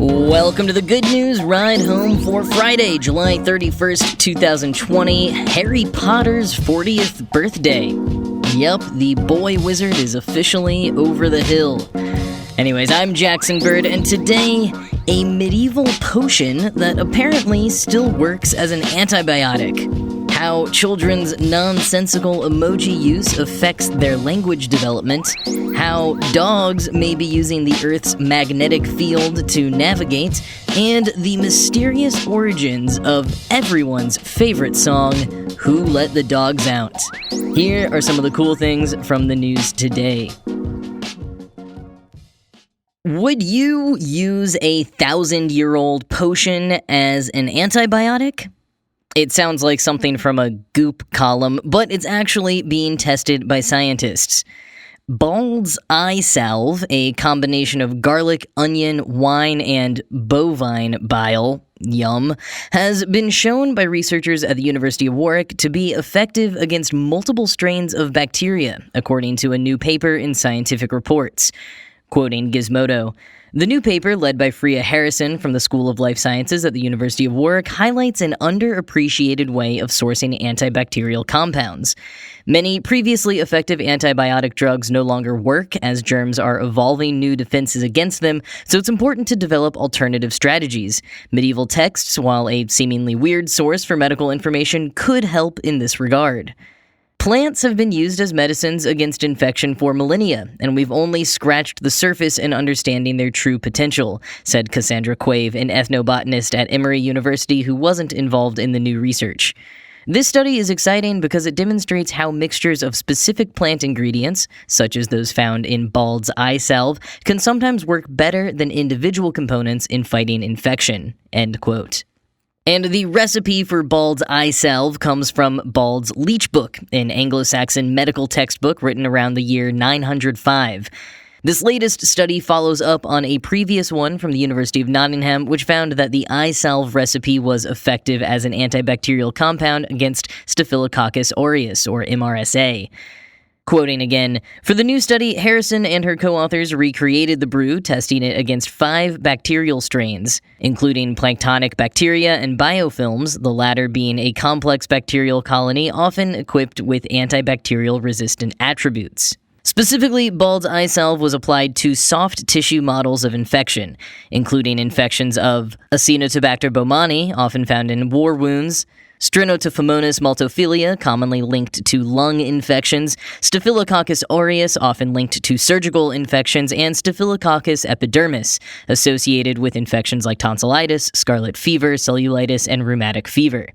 Welcome to the Good News Ride Home for Friday, July 31st, 2020, Harry Potter's 40th birthday. Yup, the boy wizard is officially over the hill. Anyways, I'm Jackson Bird, and today, a medieval potion that apparently still works as an antibiotic. How children's nonsensical emoji use affects their language development, how dogs may be using the Earth's magnetic field to navigate, and the mysterious origins of everyone's favorite song, Who Let the Dogs Out? Here are some of the cool things from the news today. Would you use a 1,000-year-old potion as an antibiotic? It sounds like something from a Goop column, but it's actually being tested by scientists. Bald's Eye Salve, a combination of garlic, onion, wine, and bovine bile, yum, has been shown by researchers at the University of Warwick to be effective against multiple strains of bacteria, according to a new paper in Scientific Reports. Quoting Gizmodo, the new paper, led by Freya Harrison from the School of Life Sciences at the University of Warwick, highlights an underappreciated way of sourcing antibacterial compounds. Many previously effective antibiotic drugs no longer work, as germs are evolving new defenses against them, so it's important to develop alternative strategies. Medieval texts, while a seemingly weird source for medical information, could help in this regard. Plants have been used as medicines against infection for millennia, and we've only scratched the surface in understanding their true potential, said Cassandra Quave, an ethnobotanist at Emory University who wasn't involved in the new research. This study is exciting because it demonstrates how mixtures of specific plant ingredients, such as those found in Bald's Eye Salve, can sometimes work better than individual components in fighting infection. End quote. And the recipe for Bald's Eye Salve comes from Bald's Leech Book, an Anglo-Saxon medical textbook written around the year 905. This latest study follows up on a previous one from the University of Nottingham, which found that the Eye Salve recipe was effective as an antibacterial compound against Staphylococcus aureus, or MRSA. Quoting again, for the new study, Harrison and her co-authors recreated the brew, testing it against 5 bacterial strains, including planktonic bacteria and biofilms, the latter being a complex bacterial colony often equipped with antibacterial resistant attributes. Specifically, Bald's Eye Salve was applied to soft tissue models of infection, including infections of Acinetobacter baumannii, often found in war wounds, Strenotophomonas multiphilia, commonly linked to lung infections, Staphylococcus aureus, often linked to surgical infections, and Staphylococcus epidermis, associated with infections like tonsillitis, scarlet fever, cellulitis, and rheumatic fever.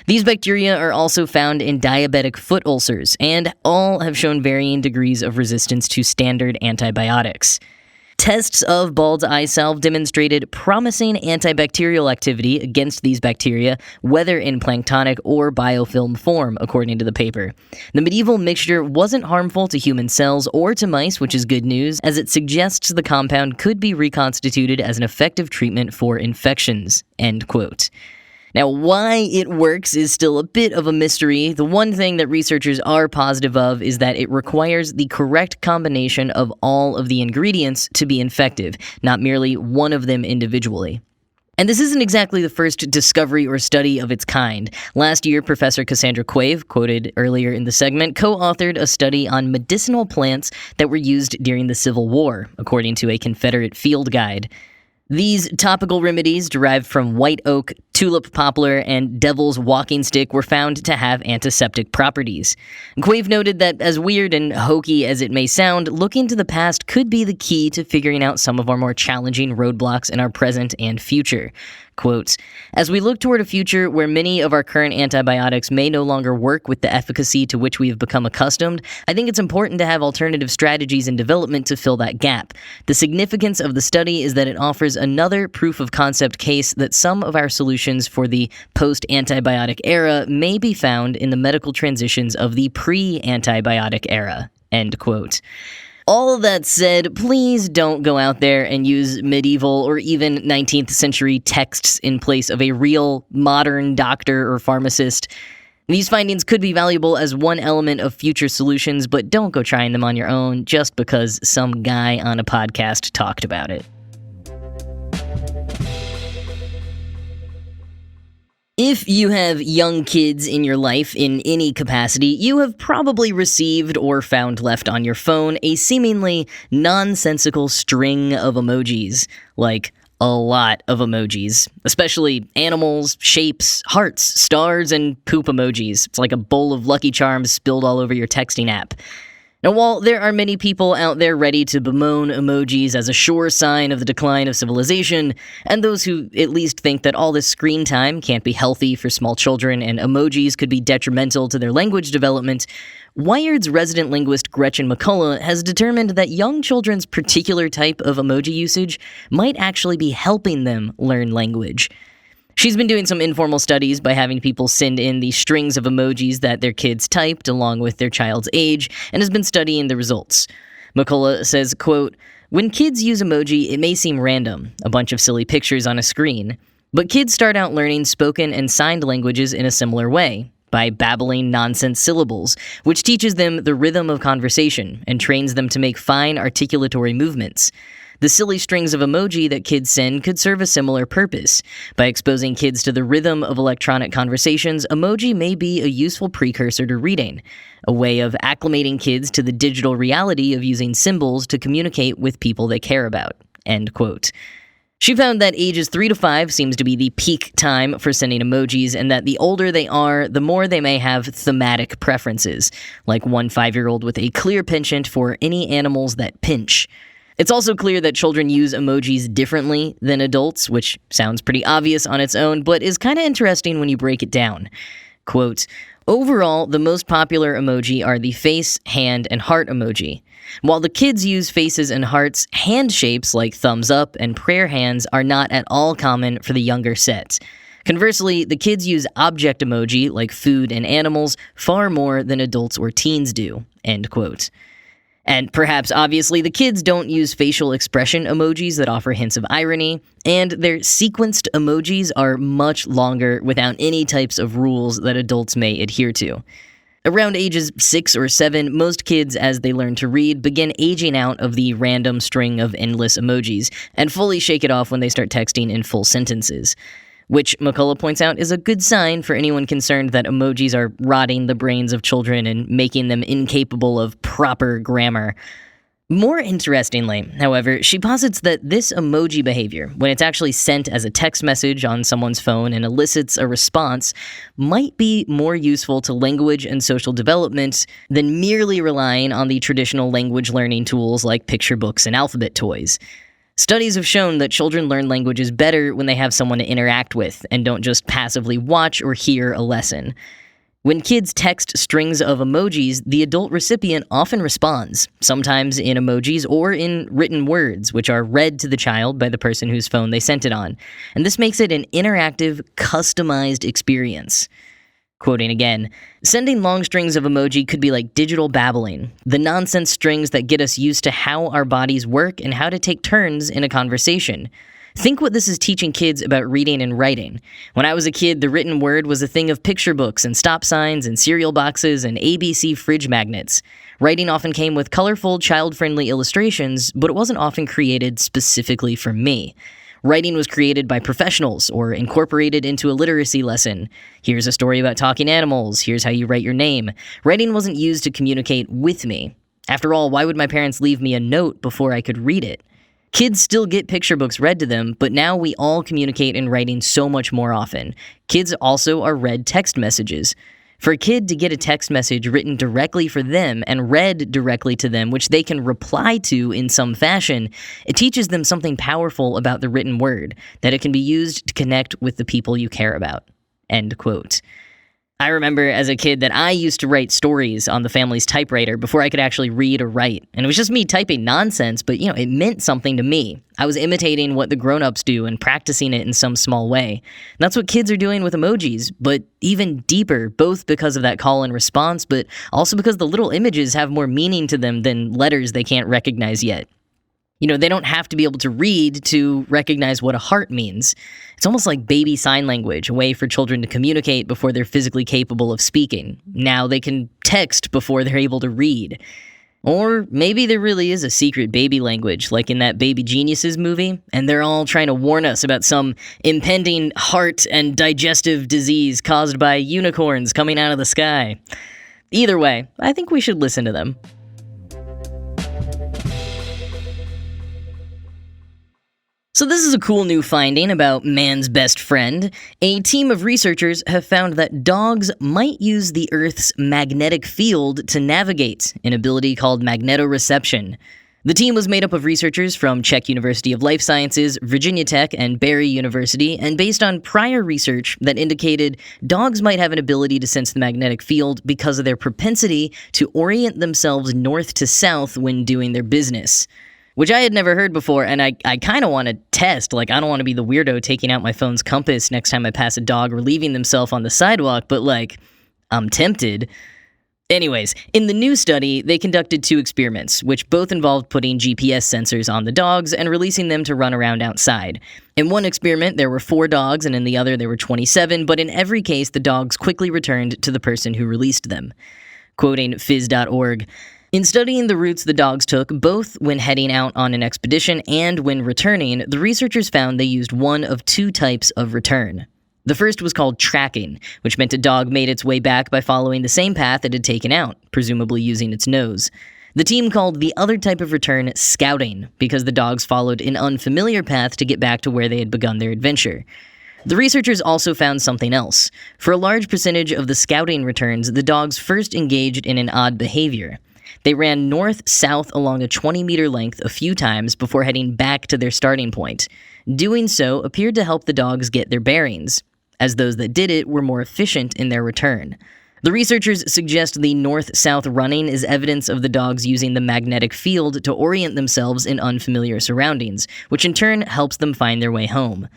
These bacteria are also found in diabetic foot ulcers, and all have shown varying degrees of resistance to standard antibiotics. Tests of Bald's Eye Salve demonstrated promising antibacterial activity against these bacteria, whether in planktonic or biofilm form, according to the paper. The medieval mixture wasn't harmful to human cells or to mice, which is good news, as it suggests the compound could be reconstituted as an effective treatment for infections. End quote. Now, why it works is still a bit of a mystery. The one thing that researchers are positive of is that it requires the correct combination of all of the ingredients to be effective, not merely one of them individually. And this isn't exactly the first discovery or study of its kind. Last year, Professor Cassandra Quave, quoted earlier in the segment, co-authored a study on medicinal plants that were used during the Civil War, according to a Confederate field guide. These topical remedies, derived from white oak, tulip poplar, and devil's walking stick, were found to have antiseptic properties. Quave noted that, as weird and hokey as it may sound, looking to the past could be the key to figuring out some of our more challenging roadblocks in our present and future. Quote, as we look toward a future where many of our current antibiotics may no longer work with the efficacy to which we have become accustomed, I think it's important to have alternative strategies in development to fill that gap. The significance of the study is that it offers another proof of concept case that some of our solutions for the post-antibiotic era may be found in the medical transitions of the pre-antibiotic era. End quote. All of that said, please don't go out there and use medieval or even 19th century texts in place of a real modern doctor or pharmacist. These findings could be valuable as one element of future solutions, but don't go trying them on your own just because some guy on a podcast talked about it. If you have young kids in your life in any capacity, you have probably received or found left on your phone a seemingly nonsensical string of emojis, like a lot of emojis, especially animals, shapes, hearts, stars, and poop emojis. It's like a bowl of Lucky Charms spilled all over your texting app. Now, while there are many people out there ready to bemoan emojis as a sure sign of the decline of civilization, and those who at least think that all this screen time can't be healthy for small children and emojis could be detrimental to their language development, Wired's resident linguist Gretchen McCullough has determined that young children's particular type of emoji usage might actually be helping them learn language. She's been doing some informal studies by having people send in the strings of emojis that their kids typed along with their child's age, and has been studying the results. McCullough says, quote, "When kids use emoji, it may seem random, a bunch of silly pictures on a screen. But kids start out learning spoken and signed languages in a similar way, by babbling nonsense syllables, which teaches them the rhythm of conversation and trains them to make fine articulatory movements. The silly strings of emoji that kids send could serve a similar purpose. By exposing kids to the rhythm of electronic conversations, emoji may be a useful precursor to reading, a way of acclimating kids to the digital reality of using symbols to communicate with people they care about." End quote. She found that ages 3 to 5 seems to be the peak time for sending emojis, and that the older they are, the more they may have thematic preferences, like one 5-year-old with a clear penchant for any animals that pinch. It's also clear that children use emojis differently than adults, which sounds pretty obvious on its own, but is kind of interesting when you break it down. Quote, "Overall, the most popular emoji are the face, hand, and heart emoji. While the kids use faces and hearts, hand shapes like thumbs up and prayer hands are not at all common for the younger set. Conversely, the kids use object emoji like food and animals far more than adults or teens do." End quote. And perhaps obviously, the kids don't use facial expression emojis that offer hints of irony, and their sequenced emojis are much longer without any types of rules that adults may adhere to. Around ages 6 or 7, most kids, as they learn to read, begin aging out of the random string of endless emojis, and fully shake it off when they start texting in full sentences. Which McCullough points out is a good sign for anyone concerned that emojis are rotting the brains of children and making them incapable of proper grammar. More interestingly, however, she posits that this emoji behavior, when it's actually sent as a text message on someone's phone and elicits a response, might be more useful to language and social development than merely relying on the traditional language learning tools like picture books and alphabet toys. Studies have shown that children learn languages better when they have someone to interact with and don't just passively watch or hear a lesson. When kids text strings of emojis, the adult recipient often responds, sometimes in emojis or in written words, which are read to the child by the person whose phone they sent it on. And this makes it an interactive, customized experience. Quoting again, "Sending long strings of emoji could be like digital babbling, the nonsense strings that get us used to how our bodies work and how to take turns in a conversation. Think what this is teaching kids about reading and writing. When I was a kid, the written word was a thing of picture books and stop signs and cereal boxes and ABC fridge magnets. Writing often came with colorful, child-friendly illustrations, but it wasn't often created specifically for me. Writing was created by professionals or incorporated into a literacy lesson. Here's a story about talking animals. Here's how you write your name. Writing wasn't used to communicate with me. After all, why would my parents leave me a note before I could read it? Kids still get picture books read to them, but now we all communicate in writing so much more often. Kids also are read text messages. For a kid to get a text message written directly for them and read directly to them, which they can reply to in some fashion, it teaches them something powerful about the written word, that it can be used to connect with the people you care about." End quote. I remember as a kid that I used to write stories on the family's typewriter before I could actually read or write. And it was just me typing nonsense, but it meant something to me. I was imitating what the grown-ups do and practicing it in some small way. And that's what kids are doing with emojis, but even deeper, both because of that call and response, but also because the little images have more meaning to them than letters they can't recognize yet. They don't have to be able to read to recognize what a heart means. It's almost like baby sign language, a way for children to communicate before they're physically capable of speaking. Now they can text before they're able to read. Or maybe there really is a secret baby language, like in that Baby Geniuses movie, and they're all trying to warn us about some impending heart and digestive disease caused by unicorns coming out of the sky. Either way, I think we should listen to them. So this is a cool new finding about man's best friend. A team of researchers have found that dogs might use the Earth's magnetic field to navigate, an ability called magnetoreception. The team was made up of researchers from Czech University of Life Sciences, Virginia Tech, and Barry University, and based on prior research that indicated dogs might have an ability to sense the magnetic field because of their propensity to orient themselves north to south when doing their business. Which I had never heard before, and I kind of want to test. Like, I don't want to be the weirdo taking out my phone's compass next time I pass a dog relieving themselves on the sidewalk, but, like, I'm tempted. Anyways, in the new study, they conducted 2 experiments, which both involved putting GPS sensors on the dogs and releasing them to run around outside. In one experiment, there were 4 dogs, and in the other, there were 27, but in every case, the dogs quickly returned to the person who released them. Quoting phys.org, "In studying the routes the dogs took, both when heading out on an expedition and when returning, the researchers found they used one of 2 types of return. The first was called tracking, which meant a dog made its way back by following the same path it had taken out, presumably using its nose. The team called the other type of return scouting, because the dogs followed an unfamiliar path to get back to where they had begun their adventure. The researchers also found something else. For a large percentage of the scouting returns, the dogs first engaged in an odd behavior. They ran north-south along a 20-meter length a few times before heading back to their starting point. Doing so appeared to help the dogs get their bearings, as those that did it were more efficient in their return. The researchers suggest the north-south running is evidence of the dogs using the magnetic field to orient themselves in unfamiliar surroundings, which in turn helps them find their way home.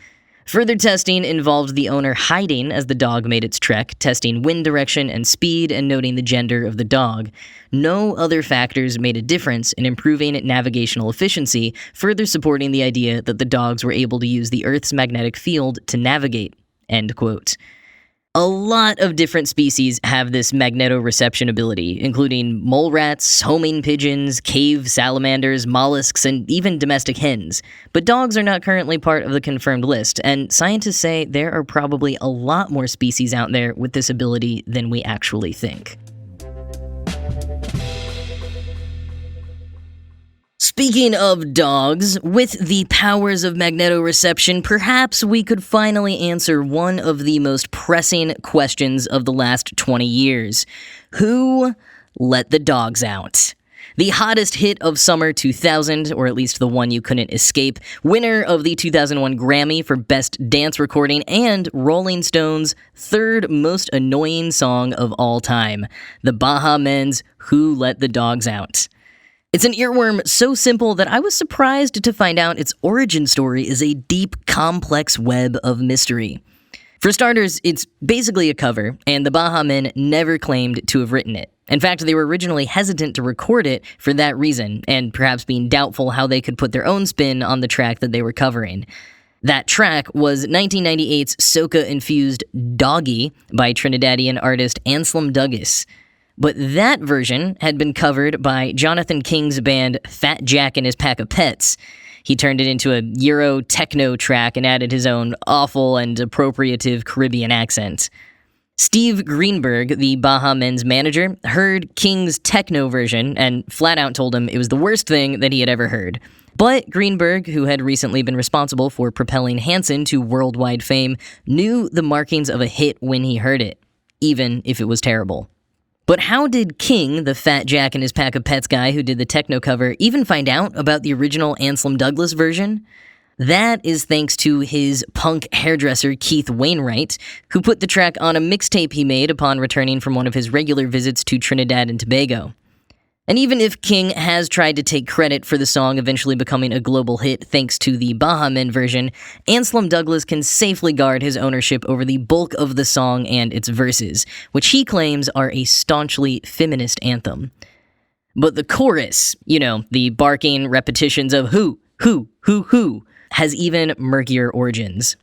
Further testing involved the owner hiding as the dog made its trek, testing wind direction and speed, and noting the gender of the dog. No other factors made a difference in improving navigational efficiency, further supporting the idea that the dogs were able to use the Earth's magnetic field to navigate." End quote. A lot of different species have this magnetoreception ability, including mole rats, homing pigeons, cave salamanders, mollusks, and even domestic hens. But dogs are not currently part of the confirmed list, and scientists say there are probably a lot more species out there with this ability than we actually think. Speaking of dogs, with the powers of magnetoreception, perhaps we could finally answer one of the most pressing questions of the last 20 years. Who let the dogs out? The hottest hit of summer 2000, or at least the one you couldn't escape, winner of the 2001 Grammy for Best Dance Recording, and Rolling Stone's 3rd most annoying song of all time, the Baha Men's Who Let the Dogs Out. It's an earworm so simple that I was surprised to find out its origin story is a deep, complex web of mystery. For starters, it's basically a cover, and the Baha Men never claimed to have written it. In fact, they were originally hesitant to record it for that reason, and perhaps being doubtful how they could put their own spin on the track that they were covering. That track was 1998's soca-infused Doggy by Trinidadian artist Anselm Douglas. But that version had been covered by Jonathan King's band Fat Jack and His Pack of Pets. He turned it into a Euro techno track and added his own awful and appropriative Caribbean accent. Steve Greenberg, the Baha Men's manager, heard King's techno version and flat out told him it was the worst thing that he had ever heard. But Greenberg, who had recently been responsible for propelling Hanson to worldwide fame, knew the markings of a hit when he heard it, even if it was terrible. But how did King, the Fat Jack and His Pack of Pets guy who did the techno cover, even find out about the original Anselm Douglas version? That is thanks to his punk hairdresser Keith Wainwright, who put the track on a mixtape he made upon returning from one of his regular visits to Trinidad and Tobago. And even if King has tried to take credit for the song eventually becoming a global hit thanks to the Baha Men version, Anselm Douglas can safely guard his ownership over the bulk of the song and its verses, which he claims are a staunchly feminist anthem. But the chorus, the barking repetitions of who, has even murkier origins.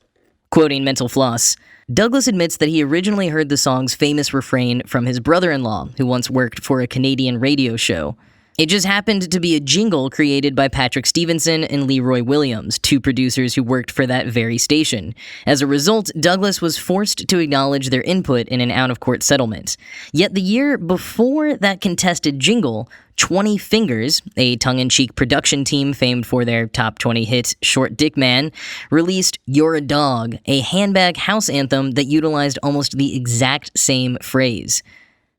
Quoting Mental Floss, Douglas admits that he originally heard the song's famous refrain from his brother-in-law, who once worked for a Canadian radio show. It just happened to be a jingle created by Patrick Stevenson and Leroy Williams, two producers who worked for that very station. As a result, Douglas was forced to acknowledge their input in an out-of-court settlement. Yet the year before that contested jingle, 20 Fingers, a tongue-in-cheek production team famed for their top 20 hit Short Dick Man, released You're a Dog, a handbag house anthem that utilized almost the exact same phrase.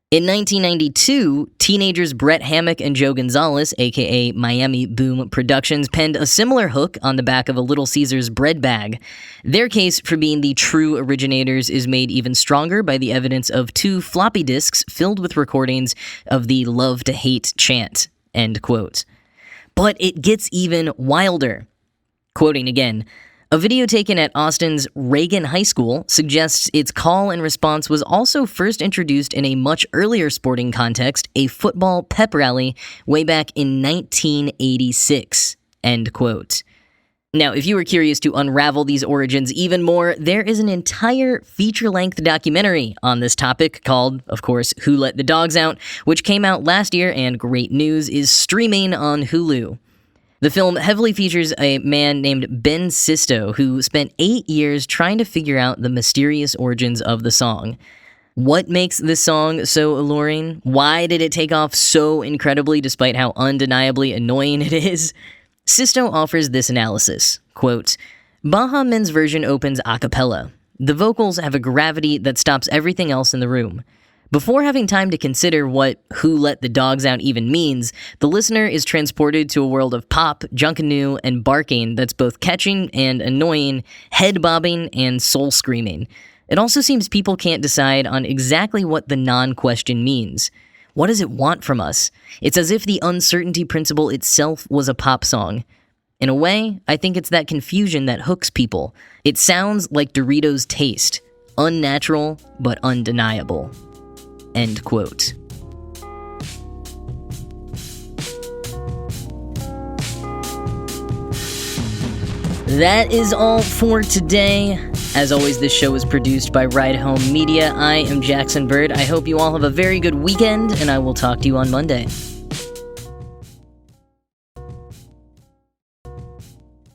In 1992, teenagers Brett Hammock and Joe Gonzalez, aka Miami Boom Productions, penned a similar hook on the back of a Little Caesars bread bag. Their case for being the true originators is made even stronger by the evidence of 2 floppy disks filled with recordings of the love to hate chant. End quote. But it gets even wilder. Quoting again, a video taken at Austin's Reagan High School suggests its call and response was also first introduced in a much earlier sporting context, a football pep rally, way back in 1986. End quote. Now, if you were curious to unravel these origins even more, there is an entire feature-length documentary on this topic called, of course, Who Let the Dogs Out, which came out last year and, great news, is streaming on Hulu. The film heavily features a man named Ben Sisto who spent 8 years trying to figure out the mysterious origins of the song. What makes this song so alluring? Why did it take off so incredibly despite how undeniably annoying it is? Sisto offers this analysis, quote, Baha Men's version opens a cappella. The vocals have a gravity that stops everything else in the room. Before having time to consider what Who Let the Dogs Out even means, the listener is transported to a world of pop, junkanoo, and barking that's both catching and annoying, head-bobbing, and soul-screaming. It also seems people can't decide on exactly what the non-question means. What does it want from us? It's as if the uncertainty principle itself was a pop song. In a way, I think it's that confusion that hooks people. It sounds like Doritos' taste. Unnatural, but undeniable. End quote. That is all for today. As always, this show is produced by Ride Home Media. I am Jackson Bird. I hope you all have a very good weekend, and I will talk to you on Monday.